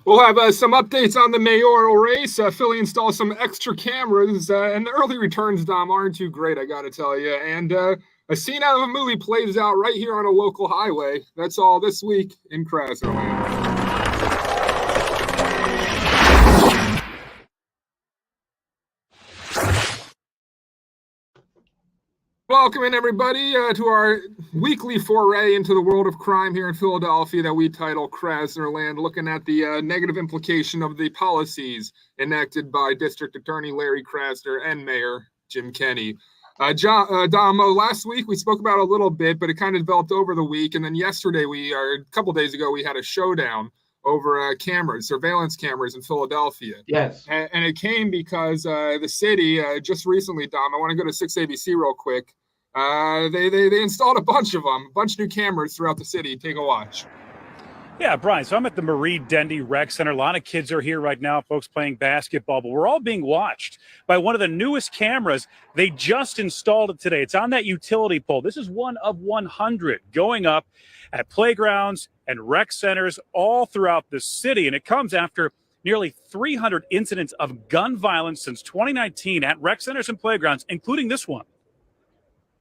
We'll have some updates on the mayoral race. Philly installed some extra cameras, and the early returns, Dom, aren't too great, I got to tell you. And a scene out of a movie plays out right here on a local highway. That's all this week in KRASNERLAND. Welcome, everybody, to our weekly foray into the world of crime here in Philadelphia that we title KRASNERLAND, looking at the negative implication of the policies enacted by District Attorney Larry Krasner and Mayor Jim Kenney. Dom, last week we spoke about it a little bit, but it kind of developed over the week. And then yesterday, a couple days ago, we had a showdown over surveillance cameras in Philadelphia. Yes. And it came because the city just recently, Dom, I want to go to 6ABC real quick. They installed a bunch of new cameras throughout the city. Take a watch. Yeah, Brian, so I'm at the Marie Dendy Rec Center. A lot of kids are here right now, folks playing basketball, but we're all being watched by one of the newest cameras. They just installed it today. It's on that utility pole. This is one of 100 going up at playgrounds and rec centers all throughout the city, and it comes after nearly 300 incidents of gun violence since 2019 at rec centers and playgrounds, including this one.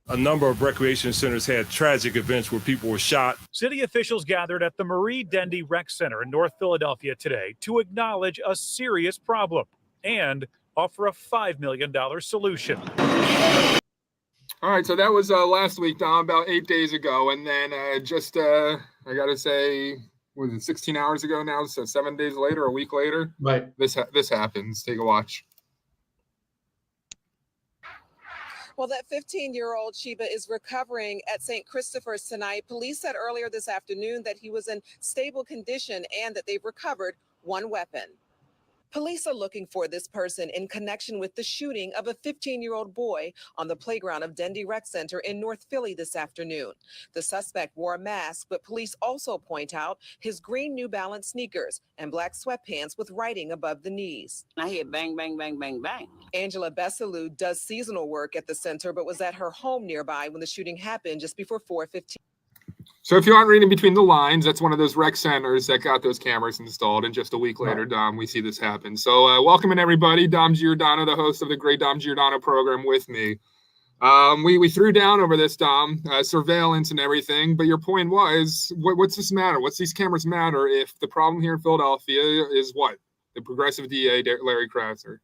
A number of recreation centers had tragic events where people were shot. City officials gathered at the Marie Dendy Rec Center in North Philadelphia today to acknowledge a serious problem and offer a $5 million solution. All right, so that was last week, Dom, about 8 days ago. And then I got to say, was it 16 hours ago now? So 7 days later, a week later? Right. This happens. Take a watch. Well, that 15-year-old Sheba is recovering at St. Christopher's tonight. Police said earlier this afternoon that he was in stable condition and that they've recovered one weapon. Police are looking for this person in connection with the shooting of a 15-year-old boy on the playground of Dendy Rec Center in North Philly this afternoon. The suspect wore a mask, but police also point out his green New Balance sneakers and black sweatpants with writing above the knees. I hear bang, bang, bang, bang, bang. Angela Bessalou does seasonal work at the center, but was at her home nearby when the shooting happened just before 4:15. So if you aren't reading between the lines, that's one of those rec centers that got those cameras installed. And just a week later, Dom, we see this happen. So welcome in, everybody. Dom Giordano, the host of the great Dom Giordano program with me. We threw down over this, Dom, surveillance and everything. But your point was, what's this matter? What's these cameras matter if the problem here in Philadelphia is what? The progressive DA, Larry Krasner.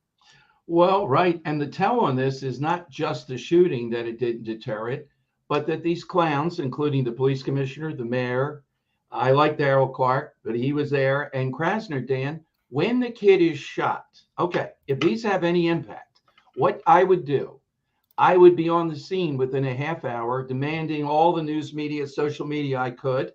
Well, right. And the tell on this is not just the shooting that it didn't deter it, but that these clowns, including the police commissioner, the mayor, I like Darrell Clark, but he was there, and Krasner, Dan, when the kid is shot, okay, if these have any impact, what I would do, I would be on the scene within a half hour, demanding all the news media, social media I could,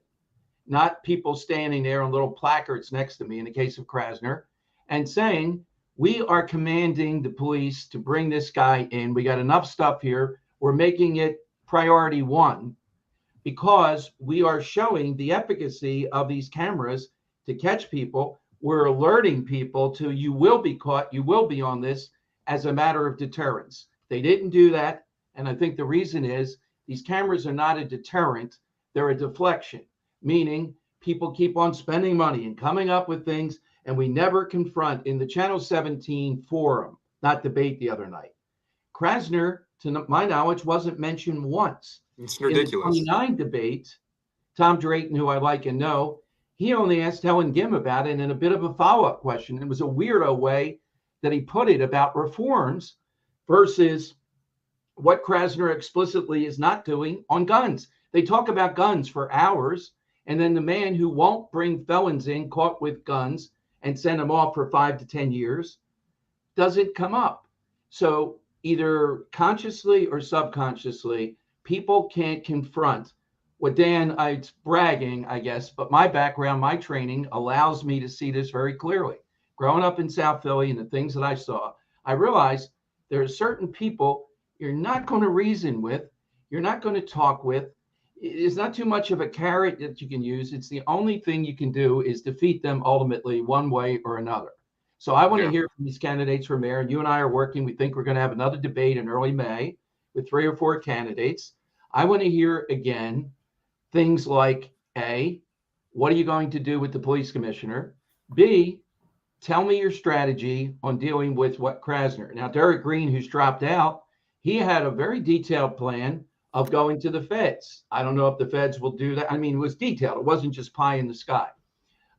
not people standing there on little placards next to me in the case of Krasner, and saying, we are commanding the police to bring this guy in. We got enough stuff here. We're making it priority one, because we are showing the efficacy of these cameras to catch people. We're alerting people to, you will be caught, you will be on this, as a matter of deterrence. They didn't do that. And I think the reason is these cameras are not a deterrent, they're a deflection, meaning people keep on spending money and coming up with things, and we never confront. In the Channel 17 forum, not debate the other night, Krasner, to my knowledge, wasn't mentioned once. It's ridiculous. In the 29 debate, Tom Drayton, who I like and know, he only asked Helen Gim about it in a bit of a follow-up question. It was a weirdo way that he put it about reforms versus what Krasner explicitly is not doing on guns. They talk about guns for hours, and then the man who won't bring felons in caught with guns and send them off for 5 to 10 years doesn't come up. So either consciously or subconsciously, people can't confront what Dan, it's bragging, I guess, but my background, my training allows me to see this very clearly. Growing up in South Philly and the things that I saw, I realized there are certain people you're not going to reason with, you're not going to talk with. It's not too much of a carrot that you can use. It's the only thing you can do is defeat them ultimately one way or another. So I want to hear from these candidates for mayor. And you and I are working. We think we're going to have another debate in early May with 3 or 4 candidates. I want to hear again things like A, what are you going to do with the police commissioner? B, tell me your strategy on dealing with what Krasner. Now, Derek Green, who's dropped out, he had a very detailed plan of going to the feds. I don't know if the feds will do that. I mean, it was detailed. It wasn't just pie in the sky.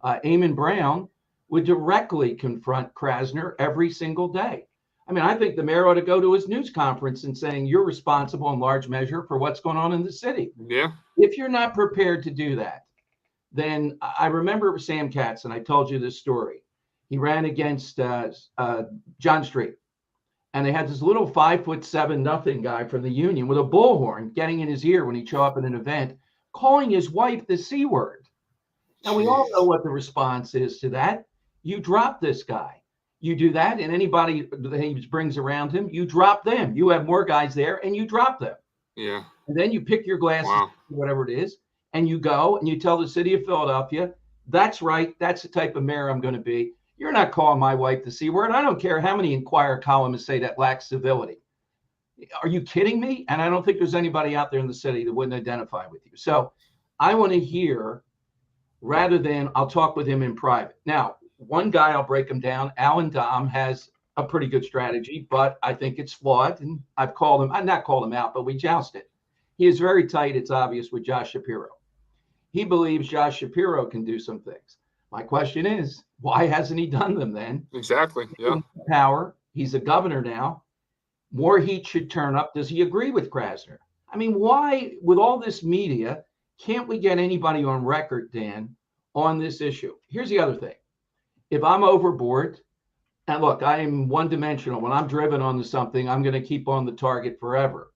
Eamon Brown would directly confront Krasner every single day. I mean, I think the mayor ought to go to his news conference and saying, you're responsible in large measure for what's going on in the city. Yeah. If you're not prepared to do that, then I remember Sam Katz, and I told you this story. He ran against John Street, and they had this little 5'7" nothing guy from the union with a bullhorn getting in his ear when he'd show up at an event, calling his wife the C word. Now, we all know what the response is to that. You drop this guy. You do that, and anybody that he brings around him, you drop them. You have more guys there, and you drop them. Yeah. And then you pick your glasses, whatever it is, and you go and you tell the city of Philadelphia, that's right, that's the type of mayor I'm going to be. You're not calling my wife the C word. I don't care how many Inquirer columnists say that lacks civility. Are you kidding me? And I don't think there's anybody out there in the city that wouldn't identify with you. So I want to hear, rather than I'll talk with him in private. Now, one guy, I'll break him down. Alan Dom has a pretty good strategy, but I think it's flawed. And I've not called him out, but we jousted. He is very tight, it's obvious, with Josh Shapiro. He believes Josh Shapiro can do some things. My question is, why hasn't he done them then? Exactly. Yeah. Power. He's a governor now. More heat should turn up. Does he agree with Krasner? I mean, why, with all this media, can't we get anybody on record, Dan, on this issue? Here's the other thing. If I'm overboard, and look, I am one-dimensional. When I'm driven onto something, I'm going to keep on the target forever.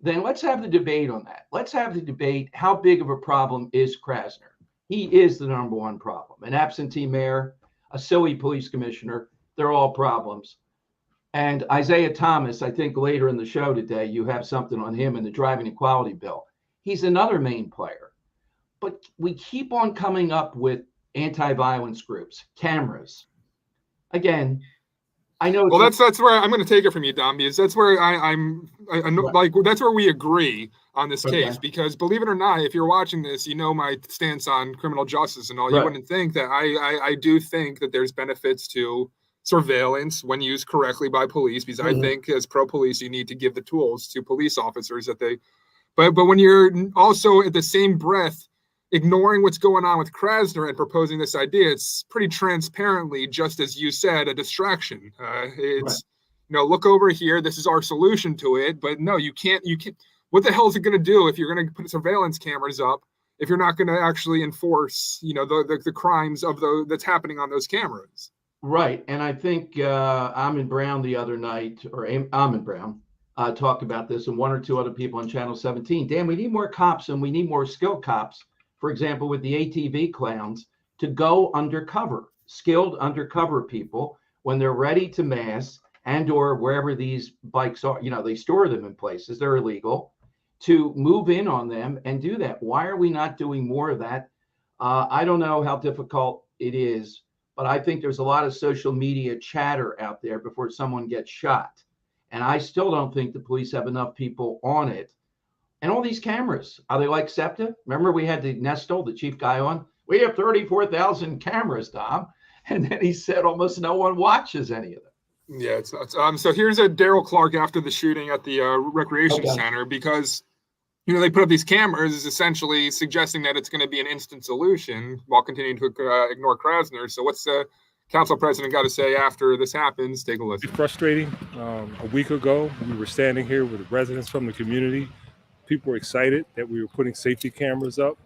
Then let's have the debate on that. Let's have the debate. How big of a problem is Krasner? He is the number one problem. An absentee mayor, a silly police commissioner, they're all problems. And Isaiah Thomas, I think later in the show today, you have something on him in the driving equality bill. He's another main player. But we keep on coming up with anti-violence groups, cameras. Again, I know. Well, that's where I'm going to take it from you, Dom, because that's where I know, like, that's where we agree on this case. Because believe it or not, if you're watching this, you know my stance on criminal justice and all. You wouldn't think that I do think that there's benefits to surveillance when used correctly by police, because I think as pro-police, you need to give the tools to police officers that they. But when you're also at the same breath ignoring what's going on with Krasner and proposing this idea, it's pretty transparently, just as you said, a distraction. It's, you know, look over here. This is our solution to it. But no, you can't. What the hell is it going to do if you're going to put surveillance cameras up if you're not going to actually enforce, you know, the crimes of that's happening on those cameras? Right. And I think Eamon Brown the other night, or Eamon Brown, talked about this, and 1 or 2 other people on Channel 17. Dan, we need more cops, and we need more skilled cops. For example, with the ATV clowns, to go undercover, skilled undercover people, when they're ready to mass and or wherever these bikes are, you know, they store them in places, they're illegal, to move in on them and do that. Why are we not doing more of that? I don't know how difficult it is, but I think there's a lot of social media chatter out there before someone gets shot. And I still don't think the police have enough people on it. And all these cameras, are they like SEPTA? Remember we had the Nestle, the chief guy on? We have 34,000 cameras, Dom. And then he said almost no one watches any of them. Yeah, it's so here's a Daryl Clark after the shooting at the recreation center, because they put up these cameras is essentially suggesting that it's going to be an instant solution while continuing to ignore Krasner. So what's the council president got to say after this happens? Take a listen. It's frustrating. A week ago, we were standing here with residents from the community. People were excited that we were putting safety cameras up.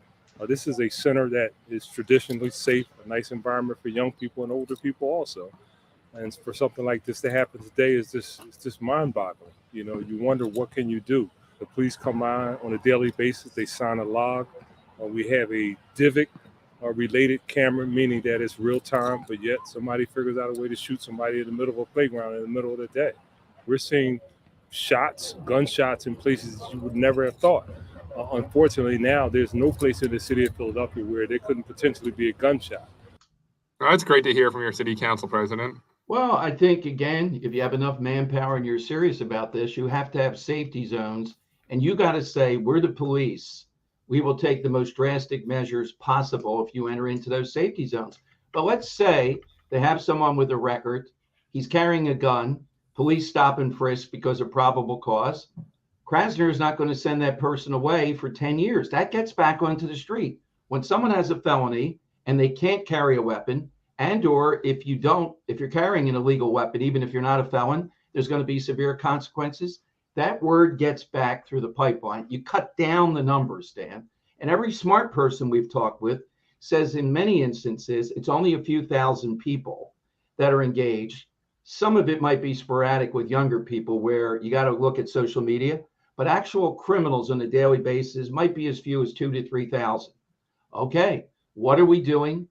This is a center that is traditionally safe, a nice environment for young people and older people also. And for something like this to happen today is just mind-boggling. You wonder, what can you do? The police come on a daily basis. They sign a log. We have a DIVIC related camera, meaning that it's real time, but yet somebody figures out a way to shoot somebody in the middle of a playground in the middle of the day. We're seeing gunshots in places you would never have thought. Unfortunately, now there's no place in the city of Philadelphia where there couldn't potentially be a gunshot. That's great to hear from your city council president. Well, I think, again, if you have enough manpower and you're serious about this, you have to have safety zones. And you got to say, we're the police. We will take the most drastic measures possible if you enter into those safety zones. But let's say they have someone with a record. He's carrying a gun. Police stop and frisk because of probable cause. Krasner is not going to send that person away for 10 years. That gets back onto the street. When someone has a felony and they can't carry a weapon, and or if you're carrying an illegal weapon, even if you're not a felon, there's going to be severe consequences. That word gets back through the pipeline. You cut down the numbers, Dan. And every smart person we've talked with says in many instances, it's only a few thousand people that are engaged. Some of it might be sporadic with younger people where you got to look at social media, but actual criminals on a daily basis might be as few as 2,000 to 3,000. Okay, what are we doing,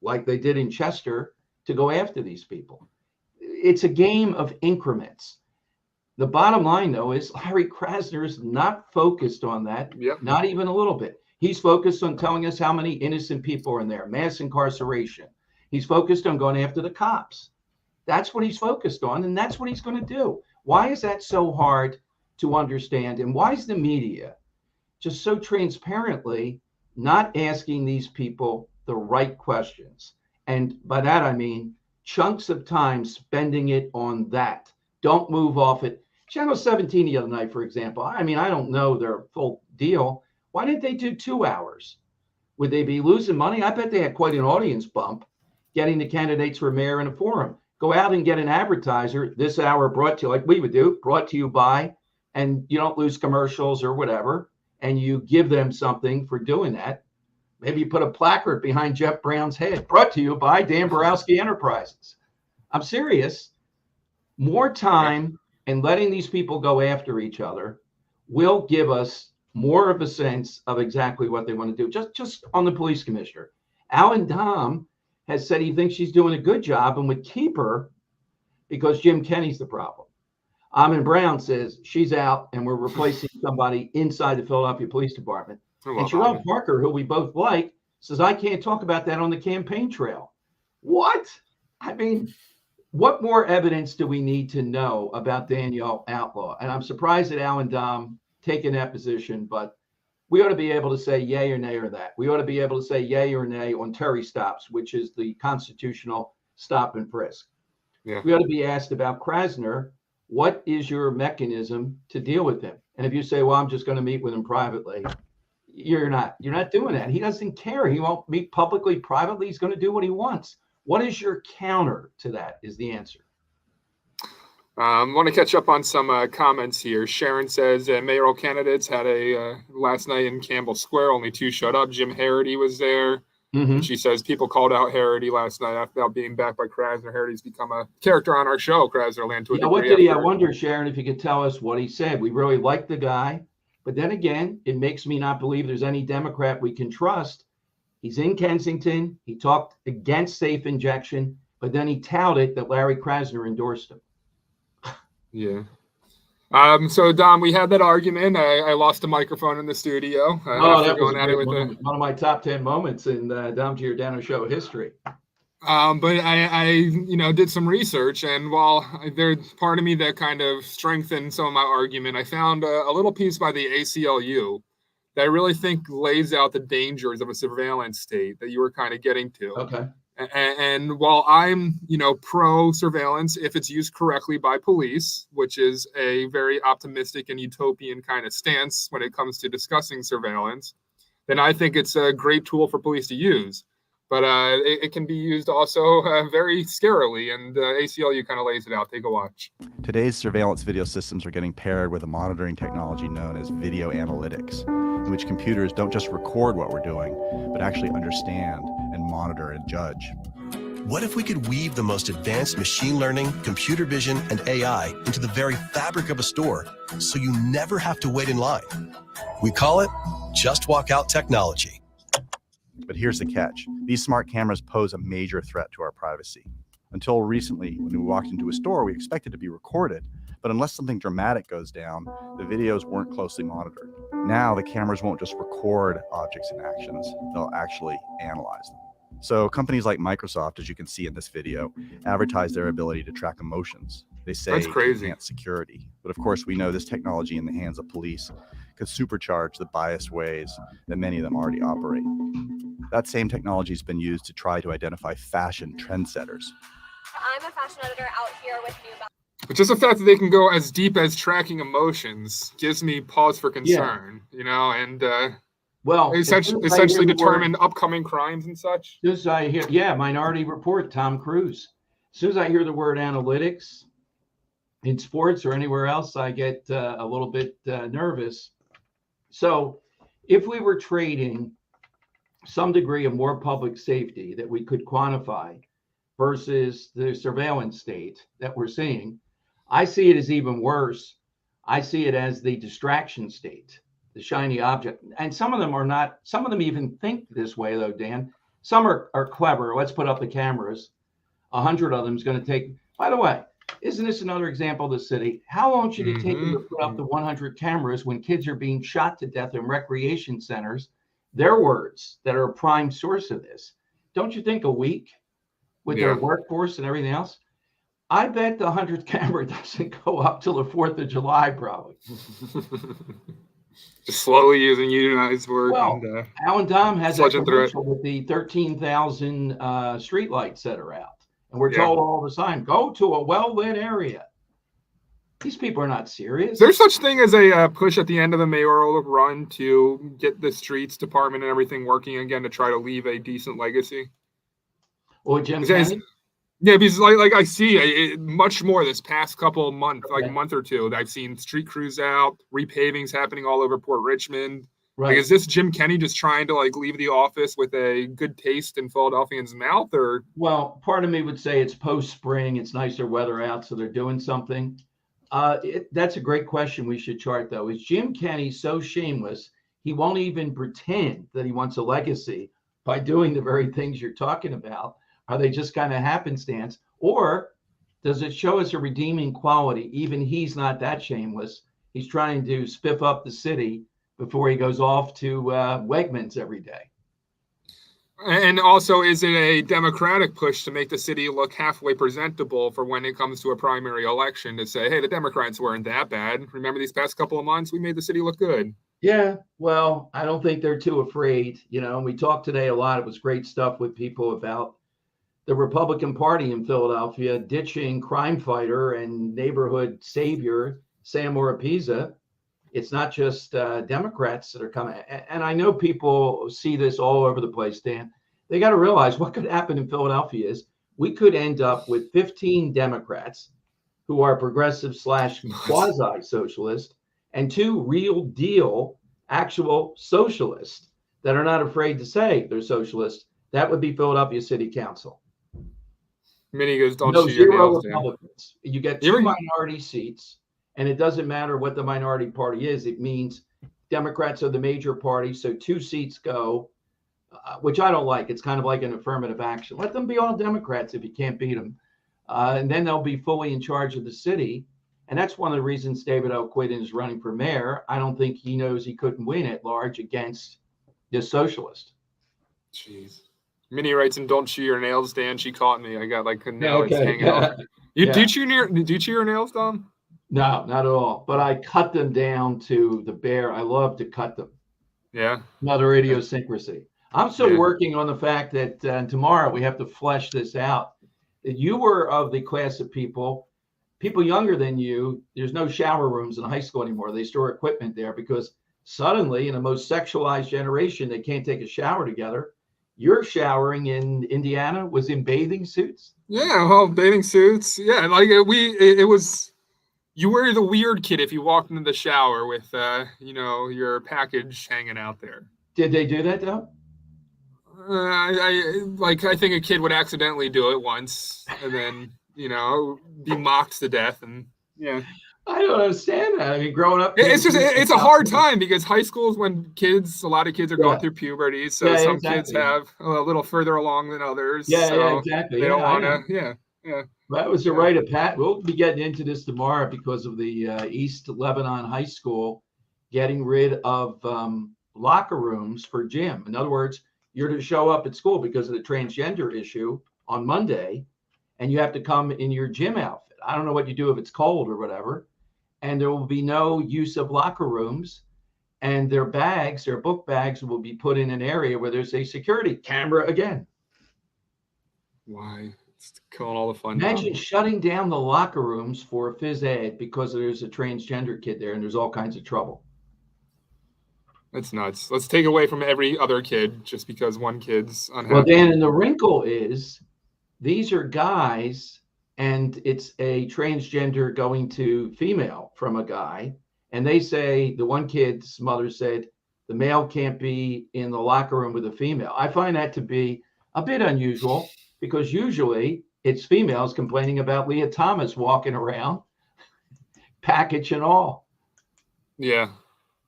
like they did in Chester, to go after these people? It's a game of increments. The bottom line, though, is Larry Krasner is not focused on that, not even a little bit. He's focused on telling us how many innocent people are in there, mass incarceration. He's focused on going after the cops. That's what he's focused on, and that's what he's going to do. Why is that so hard to understand? And why is the media just so transparently not asking these people the right questions? And by that, I mean chunks of time spending it on that. Don't move off it. Channel 17 the other night, for example, I mean, I don't know their full deal. Why didn't they do 2 hours? Would they be losing money? I bet they had quite an audience bump getting the candidates for mayor in a forum. Go out and get an advertiser. This hour brought to you, like we would do, brought to you by, and you don't lose commercials or whatever, and you give them something for doing that. Maybe you put a placard behind Jeff Brown's head, brought to you by Dan Borowski Enterprises. I'm serious. More time and letting these people go after each other will give us more of a sense of exactly what they want to do. Just on the police commissioner. Alan Dom has said he thinks she's doing a good job and would keep her because Jim Kenney's the problem. Amon Brown says she's out and we're replacing somebody inside the Philadelphia Police Department. And Jerome Parker, who we both like, says, I can't talk about that on the campaign trail. What? I mean, what more evidence do we need to know about Danielle Outlaw? And I'm surprised that Alan Dom taking that position, but we ought to be able to say yay or nay or that. We ought to be able to say yay or nay on Terry stops, which is the constitutional stop and frisk. Yeah. We ought to be asked about Krasner. What is your mechanism to deal with him? And if you say, well, I'm just going to meet with him privately, you're not doing that. He doesn't care. He won't meet publicly, privately. He's going to do what he wants. What is your counter to that is the answer. Want to catch up on some comments here. Sharon says mayoral candidates had a last night in Campbell Square. Only 2 showed up. Jim Harity was there. Mm-hmm. She says people called out Harity last night after being backed by Krasner. Harity's become a character on our show, KRASNERLAND. What did he? I wonder, Sharon, if you could tell us what he said. We really like the guy. But then again, it makes me not believe there's any Democrat we can trust. He's in Kensington. He talked against safe injection, but then he touted that Larry Krasner endorsed him. Yeah. So, Dom, we had that argument. I lost the microphone in the studio. That was one of my top 10 moments in Dom Giordano show history. But I did some research, and while there's part of me that kind of strengthened some of my argument, I found a little piece by the ACLU that I really think lays out the dangers of a surveillance state that you were kind of getting to. Okay. And while I'm, pro surveillance, if it's used correctly by police, which is a very optimistic and utopian kind of stance when it comes to discussing surveillance, then I think it's a great tool for police to use. But it can be used also very scarily, and ACLU kind of lays it out. Take a watch. Today's surveillance video systems are getting paired with a monitoring technology known as video analytics, in which computers don't just record what we're doing, but actually understand and monitor and judge. What if we could weave the most advanced machine learning, computer vision, and AI into the very fabric of a store so you never have to wait in line? We call it Just Walk Out technology. But here's the catch. These smart cameras pose a major threat to our privacy. Until recently, when we walked into a store, we expected to be recorded, but unless something dramatic goes down, the videos weren't closely monitored. Now, the cameras won't just record objects and actions, they'll actually analyze them. So companies like Microsoft, as you can see in this video, advertise their ability to track emotions. They say That's crazy. Enhance security. But of course, we know this technology in the hands of police could supercharge the biased ways that many of them already operate. That same technology has been used to try to identify fashion trendsetters. I'm a fashion editor out here with New Balance. But just the fact that they can go as deep as tracking emotions gives me pause for concern, and Well, essentially determine upcoming crimes and such. As soon as I hear, Minority Report, Tom Cruise. As soon as I hear the word analytics in sports or anywhere else, I get a little bit nervous. So if we were trading some degree of more public safety that we could quantify versus the surveillance state that we're seeing, I see it as even worse. I see it as the distraction state, the shiny object. And some of them are not, some of them even think this way though, Dan. Some are clever. Let's put up the cameras. 100 of them is going to take, by the way, isn't this another example of the city? How long should it take you to put up the 100 cameras when kids are being shot to death in recreation centers? Their words that are a prime source of this. Don't you think a week with their workforce and everything else? I bet the 100th camera doesn't go up till the 4th of July, probably. Just slowly using unionized work. Well, and, Alan Dom has that sludging through it. commercial with the 13,000 streetlights that are out. And we're told all the time, go to a well-lit area. These people are not serious. There's such thing as a push at the end of the mayoral run to get the streets department and everything working again to try to leave a decent legacy. Or Jim Kennedy? Yeah, because like I see much more this past couple of months, like a month or two. I've seen street crews out, repavings happening all over Port Richmond. Right. Like, is this Jim Kenney just trying to leave the office with a good taste in Philadelphians' mouth, or? Well, part of me would say it's post-spring, it's nicer weather out, so they're doing something. That's a great question we should chart, though. Is Jim Kenney so shameless he won't even pretend that he wants a legacy by doing the very things you're talking about? Are they just kind of happenstance? Or does it show us a redeeming quality? Even he's not that shameless. He's trying to spiff up the city before he goes off to Wegmans every day. And also, is it a Democratic push to make the city look halfway presentable for when it comes to a primary election to say, hey, the Democrats weren't that bad. Remember these past couple of months, we made the city look good. Yeah, well, I don't think they're too afraid. We talked today a lot. It was great stuff with people about the Republican Party in Philadelphia ditching crime fighter and neighborhood savior Sam Oropesa. It's not just Democrats that are coming. And I know people see this all over the place, Dan. They got to realize what could happen in Philadelphia is we could end up with 15 Democrats who are progressive / quasi-socialist and 2 real deal actual socialists that are not afraid to say they're socialists. That would be Philadelphia City Council. Many goes, don't No, shoot your 0 nails, Dan. Republicans. You get 2 minority seats, and it doesn't matter what the minority party is. It means Democrats are the major party, so 2 seats go, which I don't like. It's kind of like an affirmative action. Let them be all Democrats if you can't beat them. And then they'll be fully in charge of the city. And that's one of the reasons David O'Quinn is running for mayor. I don't think he knows he couldn't win at large against this socialist. Jeez. Minnie writes, and don't chew your nails, Dan. She caught me. I got a nail that's hanging off. Do you chew your nails, Dom? No, not at all. But I cut them down to the bare. I love to cut them. Yeah. Another idiosyncrasy. I'm still Yeah. working on the fact that tomorrow we have to flesh this out. That you were of the class of people younger than you, there's no shower rooms in high school anymore. They store equipment there because suddenly, in the most sexualized generation, they can't take a shower together. Your showering in Indiana was in bathing suits. Yeah, well, bathing suits. Yeah, like it was. You were the weird kid if you walked into the shower with, your package hanging out there. Did they do that though? I think a kid would accidentally do it once and then, be mocked to death. And yeah, I don't understand that. I mean, growing up, it's a hard time because high school is when a lot of kids are going Yeah. through puberty. So Yeah, some exactly. kids have a little further along than others. Yeah, so yeah, exactly. They don't Yeah, I want to. know. Yeah. That was a rite of pat. We'll be getting into this tomorrow because of the East Lebanon High School getting rid of locker rooms for gym. In other words, you're to show up at school because of the transgender issue on Monday, and you have to come in your gym outfit. I don't know what you do if it's cold or whatever. And there will be no use of locker rooms, and their book bags will be put in an area where there's a security camera again. Why? It's killing all the fun. Imagine shutting down the locker rooms for phys ed because there's a transgender kid there and there's all kinds of trouble. That's nuts. Let's take away from every other kid just because one kid's unhappy. Well, Dan, and the wrinkle is these are guys and it's a transgender going to female from a guy. And they say, the one kid's mother said, the male can't be in the locker room with a female. I find that to be a bit unusual because usually it's females complaining about Leah Thomas walking around, package and all. Yeah,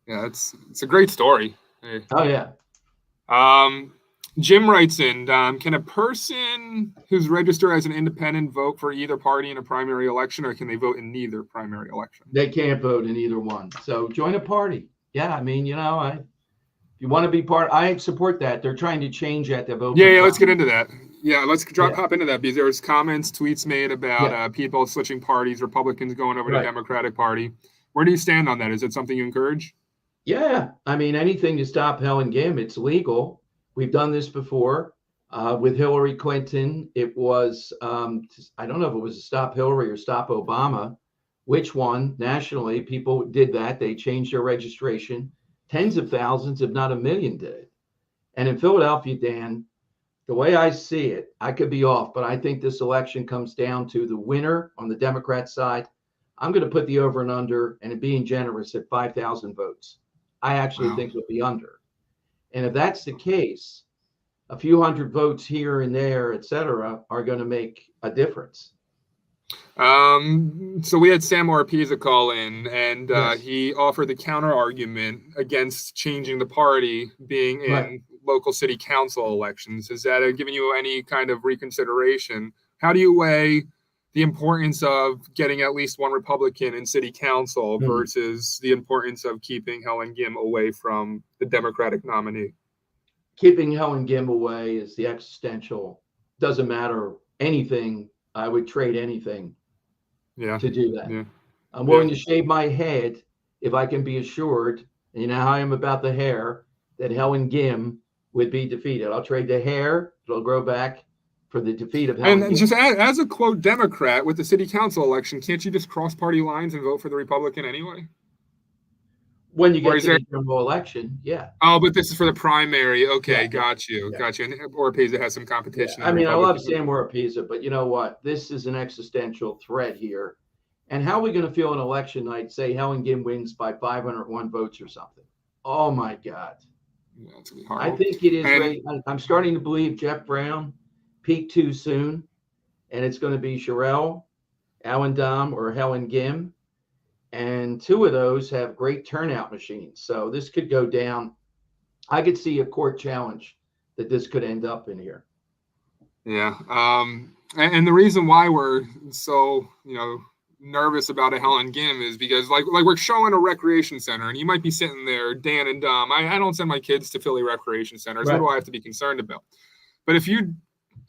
it's a great story. Oh yeah. Jim writes in, can a person who's registered as an independent vote for either party in a primary election, or can they vote in neither primary election? They can't vote in either one. So join a party. Yeah, I mean, if you want to be part, I support that. They're trying to change that to vote. Yeah, let's get into that. Yeah, let's hop into that because there was comments, tweets made about people switching parties, Republicans going over to Democratic Party. Where do you stand on that? Is it something you encourage? Yeah, I mean, anything to stop Helen Gim, it's legal. We've done this before with Hillary Clinton. It was, I don't know if it was to stop Hillary or stop Obama. Which one? Nationally, people did that. They changed their registration. Tens of thousands, if not a million, did. And in Philadelphia, Dan, the way I see it, I could be off, but I think this election comes down to the winner on the Democrat side. I'm going to put the over and under, and being generous, at 5,000 votes. I actually think it'll be under. And if that's the case, a few hundred votes here and there, et cetera, are going to make a difference. So we had Sam Oropesa call in, and Yes. he offered the counter argument against changing the party being in local city council elections. Has that given you any kind of reconsideration? How do you weigh the importance of getting at least one Republican in city council versus the importance of keeping Helen Gim away from the Democratic nominee? Keeping Helen Gim away is the existential. Doesn't matter anything. I would trade anything to do that. Yeah. I'm willing to shave my head if I can be assured, and you know how I am about the hair, that Helen Gim would be defeated. I'll trade the hair. It'll grow back for the defeat of Helen Gim. And just as a quote Democrat with the city council election, can't you just cross party lines and vote for the Republican anyway? When you get to the general election, yeah. Oh, but this is for the primary. Okay, Yeah. got you. And Oropesa has some competition. I mean, I love Sam Oropesa, but you know what? This is an existential threat here. And how are we going to feel on election night, say Helen Gim wins by 501 votes or something? Oh, my God. Yeah, it's gonna be hard. I think it is. I'm starting to believe Jeff Brown peaked too soon, and it's going to be Sherelle, Alan Dom, or Helen Gim. And two of those have great turnout machines. So this could go down. I could see a court challenge that this could end up in here. Yeah. And the reason why we're so, nervous about a Helen Gim is because like we're showing a recreation center and you might be sitting there, Dan and Dom. I don't send my kids to Philly recreation centers. What do I have to be concerned about? But if you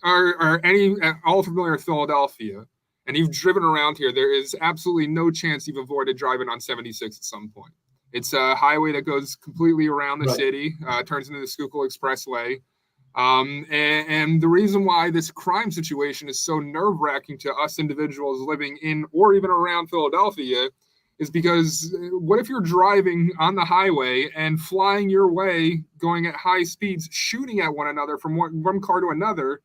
are at all familiar with Philadelphia, and you've driven around here, there is absolutely no chance you've avoided driving on 76 at some point. It's a highway that goes completely around the Right. city, turns into the Schuylkill Expressway. And the reason why this crime situation is so nerve-wracking to us individuals living in or even around Philadelphia is because what if you're driving on the highway and flying your way, going at high speeds, shooting at one another from one car to another,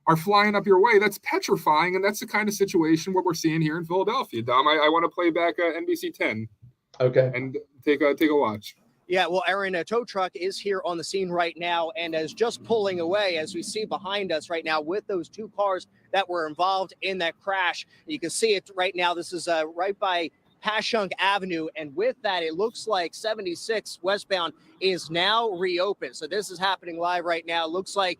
are flying up your way? That's petrifying, and that's the kind of situation what we're seeing here in Philadelphia. Dom, I want to play back NBC 10 Okay. and take a watch. Yeah, well, Aaron, a tow truck is here on the scene right now and is just pulling away, as we see behind us right now, with those two cars that were involved in that crash. You can see it right now. This is right by Passyunk Avenue, and with that, it looks like 76 westbound is now reopened. So this is happening live right now. It looks like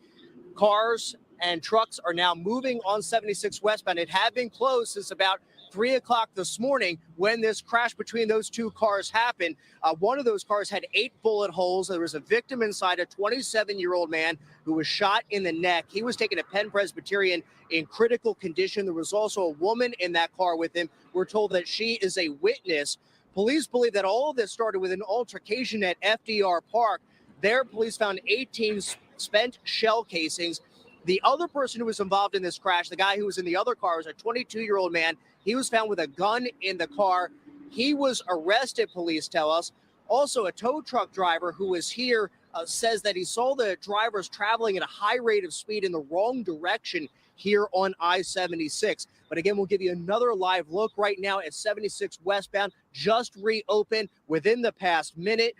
cars and trucks are now moving on 76 westbound. It had been closed since about 3 o'clock this morning when this crash between those two cars happened. One of those cars had 8 bullet holes. There was a victim inside, a 27-year-old man who was shot in the neck. He was taken to Penn Presbyterian in critical condition. There was also a woman in that car with him. We're told that she is a witness. Police believe that all of this started with an altercation at FDR Park. There, police found 18 spent shell casings. The other person who was involved in this crash, the guy who was in the other car, was a 22-year-old man. He was found with a gun in the car. He was arrested, police tell us. Also, a tow truck driver who was here says that he saw the drivers traveling at a high rate of speed in the wrong direction here on I-76. But again, we'll give you another live look right now at 76 westbound, just reopened within the past minute.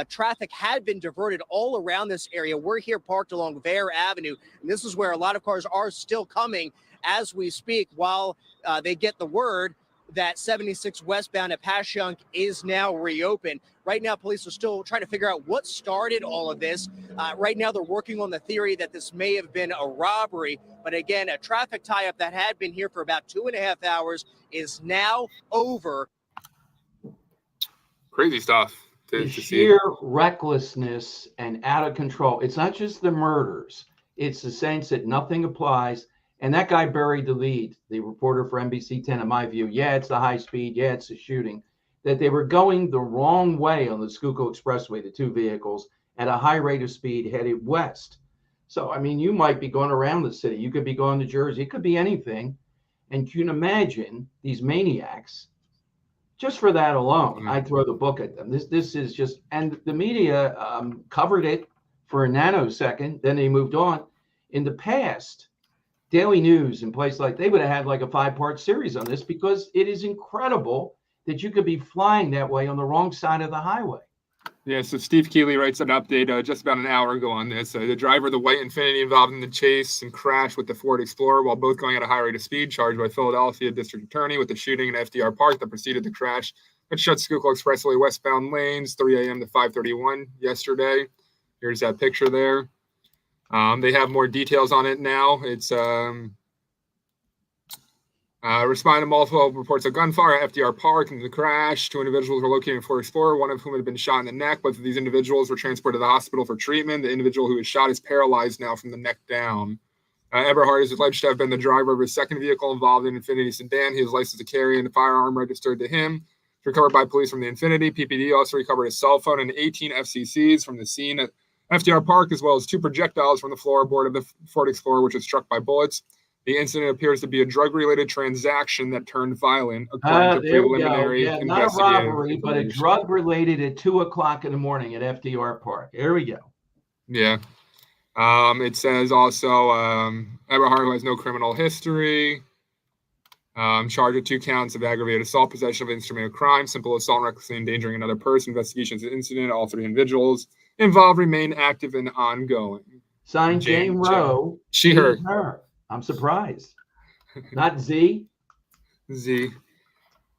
Traffic had been diverted all around this area. We're here parked along Vare Avenue, and this is where a lot of cars are still coming as we speak while they get the word that 76 westbound at Passyunk is now reopened. Right now, police are still trying to figure out what started all of this. Right now, they're working on the theory that this may have been a robbery. But again, a traffic tie-up that had been here for about 2.5 hours is now over. Crazy stuff. The sheer recklessness and out of control. It's not just the murders. It's the sense that nothing applies. And that guy buried the lead, the reporter for NBC 10, in my view. Yeah, it's the high speed. Yeah, it's the shooting. That they were going the wrong way on the Schuylkill Expressway, the two vehicles, at a high rate of speed headed west. So, I mean, you might be going around the city. You could be going to Jersey. It could be anything. And you can imagine these maniacs. Just for that alone, I'd throw the book at them. This is just, and the media covered it for a nanosecond. Then they moved on. In the past, Daily News and places like, they would have had like a 5-part series on this, because it is incredible that you could be flying that way on the wrong side of the highway. Yeah, so Steve Keeley writes an update just about an hour ago on this. The driver of the white Infiniti involved in the chase and crash with the Ford Explorer while both going at a high rate of speed, charged by Philadelphia District Attorney with the shooting in FDR Park that preceded the crash, which shut Schuylkill Expressway westbound lanes 3 a.m. to 5:31 yesterday. Here's that picture there. They have more details on it now. It's responding to multiple reports of gunfire at FDR Park and the crash. 2 individuals were located in Ford Explorer, one of whom had been shot in the neck. Both of these individuals were transported to the hospital for treatment. The individual who was shot is paralyzed now from the neck down. Eberhard is alleged to have been the driver of his second vehicle involved in Infiniti sedan. He was licensed to carry, and a firearm registered to him. Recovered by police from the Infiniti. PPD also recovered his cell phone and 18 FCCs from the scene at FDR Park, as well as 2 projectiles from the floorboard of the Ford Explorer, which was struck by bullets. The incident appears to be a drug-related transaction that turned violent, according to preliminary investigative. Not a robbery, but a drug-related at 2 o'clock in the morning at FDR Park. There we go. Yeah. It says also Eberhard, who has no criminal history, charged with 2 counts of aggravated assault, possession of instrument of crime, simple assault, recklessly endangering another person, investigations of the incident. All 3 individuals involved remain active and ongoing. Signed Jane Roe. She, her. I'm surprised. Not Z.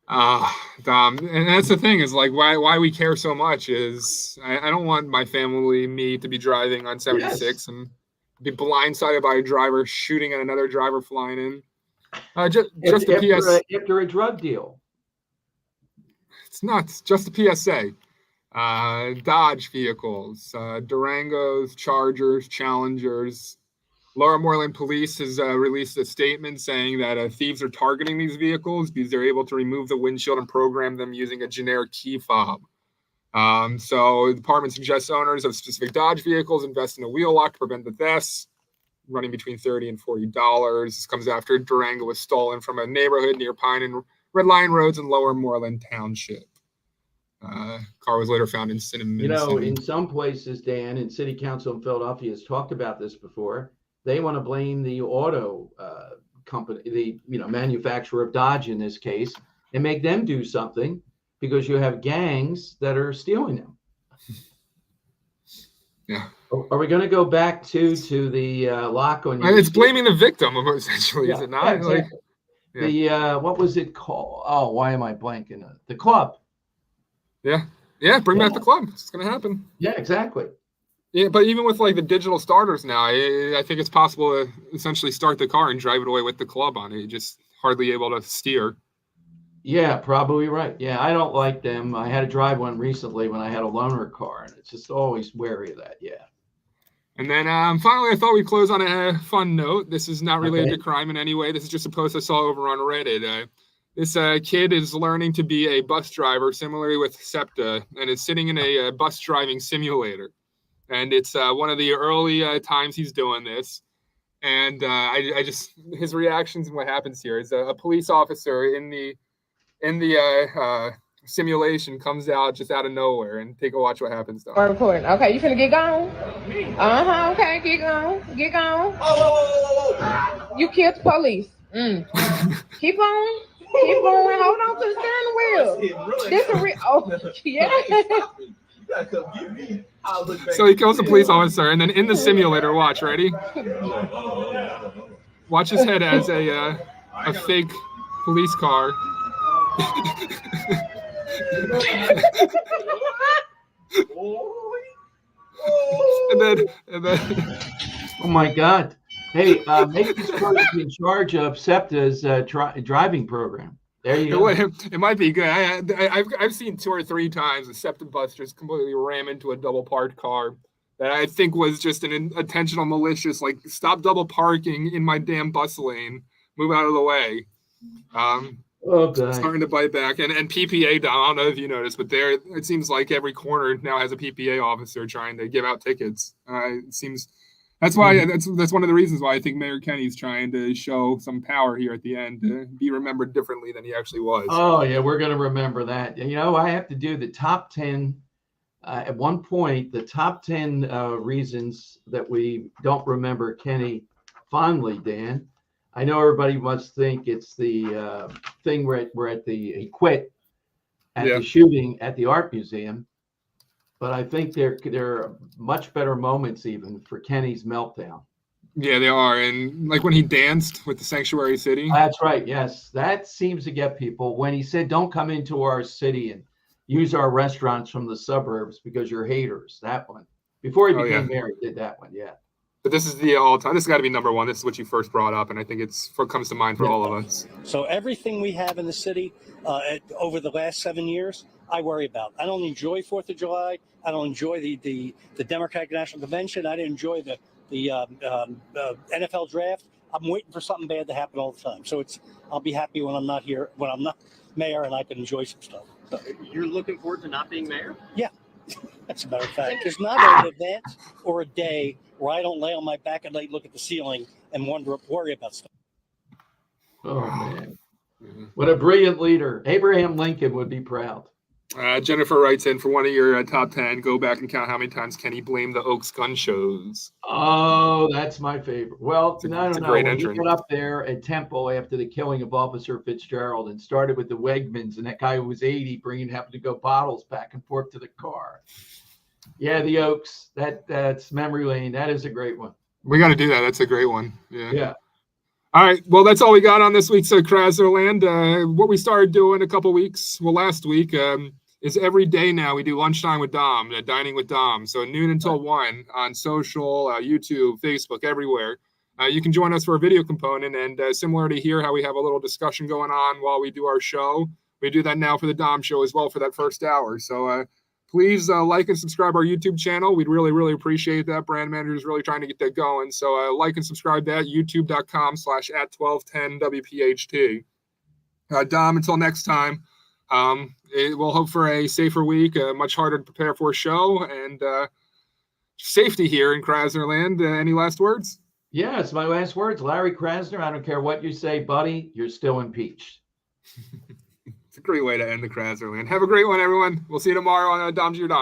Dom, and that's the thing, is like why we care so much is I don't want my family, me, to be driving on 76 and be blindsided by a driver shooting at another driver flying in. Just after a drug deal. It's nuts. Just a PSA. Dodge vehicles, Durangos, Chargers, Challengers. Laura Moreland Police has released a statement saying that thieves are targeting these vehicles because they're able to remove the windshield and program them using a generic key fob. So the department suggests owners of specific Dodge vehicles invest in a wheel lock to prevent the thefts, running between $30 and $40. This comes after Durango was stolen from a neighborhood near Pine and Red Lion Roads in Lower Moreland Township. Car was later found in Cinnamon. You know, in some places, Dan, and City Council in Philadelphia has talked about this before. They want to blame the auto company, the manufacturer of Dodge in this case, and make them do something because you have gangs that are stealing them. Yeah. Are we going to go back to the lock on you? It's blaming the victim, essentially, is it not? Yeah, exactly. The what was it called? Oh, why am I blanking? The club. Yeah, bring back the club. It's going to happen. Yeah, exactly. Yeah, but even with like the digital starters now, I think it's possible to essentially start the car and drive it away with the club on it. You're just hardly able to steer. Yeah, probably right. Yeah, I don't like them. I had to drive one recently when I had a loaner car, and it's just always wary of that. Yeah. And then finally, I thought we'd close on a fun note. This is not related to crime in any way. This is just a post I saw over on Reddit. This kid is learning to be a bus driver, similarly with SEPTA, and is sitting in a bus driving simulator. And it's one of the early times he's doing this. And I just, his reactions and what happens here is a police officer in the simulation comes out just out of nowhere, and take a watch what happens. We're recording. Okay, you finna get gone? Okay, get gone. Get gone. You killed the police. Keep on. Keep on. Hold on to the steering wheel. This a real. Oh, yeah. So he kills the police officer, and then in the simulator, watch, ready? Watch his head as a fake police car. and then oh my God. Hey, make this person in charge of SEPTA's driving program. There you go. It might be good. I've seen 2 or 3 times a SEPTA bus just completely ram into a double parked car that I think was just an intentional malicious, like, stop double parking in my damn bus lane, move out of the way. Starting to bite back, and PPA. I don't know if you noticed, but it seems like every corner now has a PPA officer trying to give out tickets. It seems that's why that's one of the reasons why I think Mayor Kenny's trying to show some power here at the end, to be remembered differently than he actually was. Oh yeah, we're going to remember that. You know, I have to do the top 10. At one point, the top 10 reasons that we don't remember Kenny fondly, Dan. I know everybody must think it's the thing where he quit at the shooting at the art museum, but I think there are much better moments even for Kenny's meltdown. Yeah, they are, and like when he danced with the Sanctuary City. That's right. Yes, that seems to get people. When he said, "Don't come into our city and use our restaurants from the suburbs because you're haters." That one. Before he became mayor, he did that one. Yeah. But this is the all-time. This has got to be number one. This is what you first brought up, and I think it's what comes to mind for all of us. So everything we have in the city over the last 7 years, I worry about. I don't enjoy 4th of July. I don't enjoy the Democratic National Convention. I didn't enjoy the NFL draft. I'm waiting for something bad to happen all the time. So I'll be happy when I'm not here, when I'm not mayor, and I can enjoy some stuff. So you're looking forward to not being mayor? Yeah. That's a matter of fact. There's not an event or a day where I don't lay on my back at night, look at the ceiling, and worry about stuff. Oh, man. What a brilliant leader. Abraham Lincoln would be proud. Jennifer writes in, for one of your top 10, go back and count how many times Kenny blamed the Oaks gun shows. Oh, that's my favorite. Well, I don't know. When entrance. he got up there at Temple after the killing of Officer Fitzgerald and started with the Wegmans, and that guy who was 80 having to go bottles back and forth to the car. Yeah, the Oaks. That's memory lane. That is a great one. We got to do that. That's a great one. Yeah. All right. Well, that's all we got on this week's KRASNERLAND. What we started doing last week, is every day now we do lunchtime with Dom, dining with Dom. So noon until 1 on social, YouTube, Facebook, everywhere. You can join us for a video component, and similar to here, how we have a little discussion going on while we do our show, we do that now for the Dom show as well for that first hour. So please like and subscribe our YouTube channel. We'd really, really appreciate that. Brand manager is really trying to get that going. So like and subscribe that, youtube.com/@1210WPHT. Dom, until next time, We'll hope for a safer week, a much harder to prepare for show, and safety here in KRASNERLAND. Any last words? Yeah, it's my last words. Larry Krasner, I don't care what you say, buddy, you're still impeached. It's a great way to end the KRASNERLAND. Have a great one, everyone. We'll see you tomorrow on Dom Giordano.